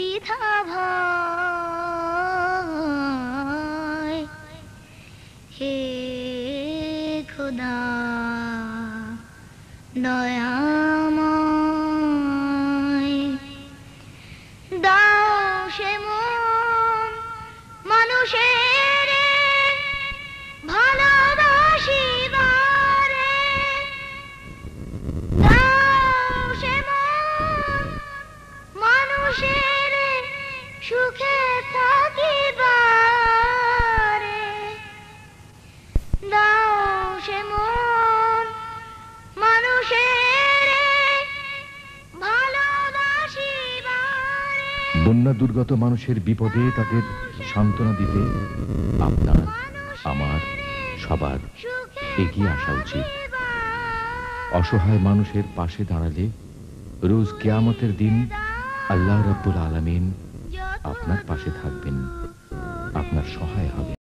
দ্বিধা ভয় হে খোদা দয়াময় দাও সে মন মানুষের ভালোবাসিবারে দাও সে মন মানুষের সুখে থাকিবারে দাও সে মন মানুষের ভালোবাসিবারে। বন্যা দুর্গত মানুষের বিপদে তাদের সান্ত্বনা দিতে আপনার আমার সবার এগিয়ে আসা উচিত। অসহায় মানুষের পাশে দাঁড়ালে রোজ কিয়ামতের দিন আল্লাহ রাব্বুল আলামিন আপনার পাশে থাকবেন।